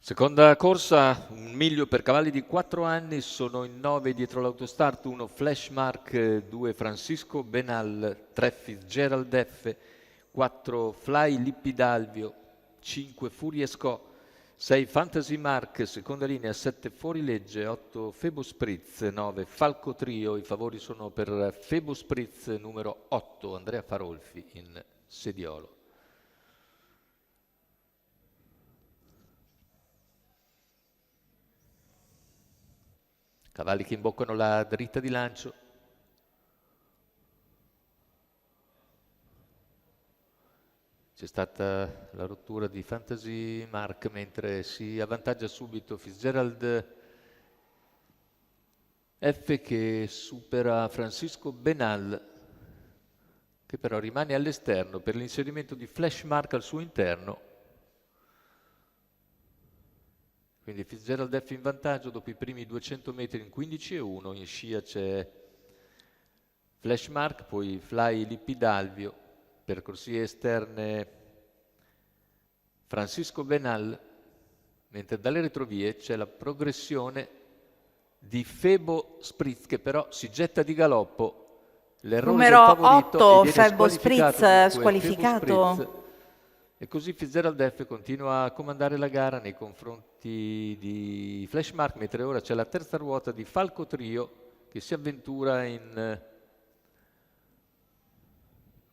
Seconda corsa, 1 miglio per cavalli di 4 anni, sono in 9 dietro l'autostart, 1 Flashmark, 2 Francisco Benal, 3 Fitzgerald F, 4 Fly Lippidalvio, 5 Furiesco, 6 Fantasy Mark, seconda linea, 7 Fuorilegge, 8 Febo Spritz, 9 Falco Trio. I favori sono per Febo Spritz numero 8, Andrea Farolfi in sediolo. Cavalli che imboccano la dritta di lancio. C'è stata la rottura di Fantasy Mark mentre si avvantaggia subito Fitzgerald F che supera Francisco Benal, che però rimane all'esterno per l'inserimento di Flashmark al suo interno. Quindi Fitzgerald F in vantaggio dopo i primi 200 metri in 15,1, in scia c'è Flashmark, poi Fly Lippidalvio, per corsie esterne Francisco Benal, mentre dalle retrovie c'è la progressione di Febo Spritz che però si getta di galoppo. L'errore del Numero favorito 8, e viene Febo Spritz, dunque squalificato. Febo Spritz. E così Fitzgerald F continua a comandare la gara nei confronti di Flashmark, mentre ora c'è la terza ruota di Falco Trio che si avventura in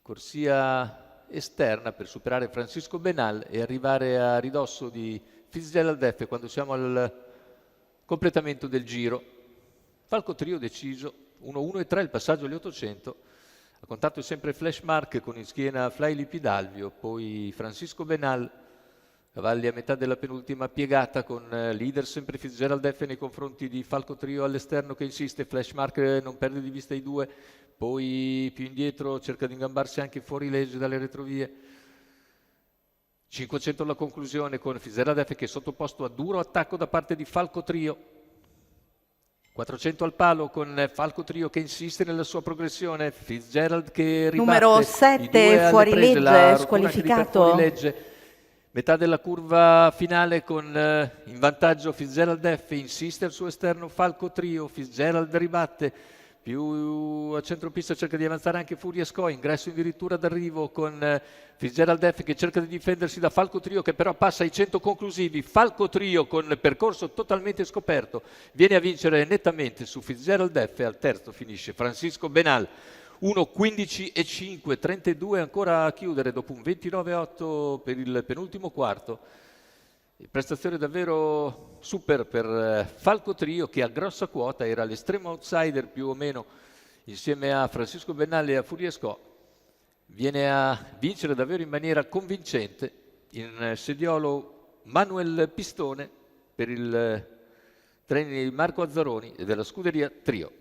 corsia esterna per superare Francisco Benal e arrivare a ridosso di Fitzgerald F quando siamo al completamento del giro. Falco Trio deciso, 1-1 e 3 il passaggio agli 800. A contatto è sempre Flashmark con in schiena Fly Lippidalvio, poi Francisco Benal, cavalli a metà della penultima piegata con leader sempre Fitzgerald F nei confronti di Falco Trio all'esterno che insiste, Flashmark non perde di vista i due, poi più indietro cerca di ingabbarsi anche Fuorilegge dalle retrovie. 500 alla conclusione con Fitzgerald F che è sottoposto a duro attacco da parte di Falco Trio. 400 al palo con Falco Trio che insiste nella sua progressione, Fitzgerald che ribatte Numero i 7, due alle prese, la Fuorilegge, rottura anche di per squalificato. Fuorilegge. Metà della curva finale con in vantaggio Fitzgerald F, insiste al suo esterno Falco Trio, Fitzgerald ribatte, più a centropista cerca di avanzare anche Furiesco, ingresso addirittura d'arrivo con Fitzgerald F che cerca di difendersi da Falco Trio che però passa ai 100 conclusivi. Falco Trio con percorso totalmente scoperto viene a vincere nettamente su Fitzgerald F, al terzo finisce Francisco Benal. 1-15 e 5, 32 ancora a chiudere dopo un 29-8 per il penultimo quarto. Prestazione davvero super per Falco Trio che a grossa quota era l'estremo outsider più o meno insieme a Francisco Benal e a Furiesco. Viene a vincere davvero in maniera convincente in sediolo Manuel Pistone per il training di Marco Azzaroni e della scuderia Trio.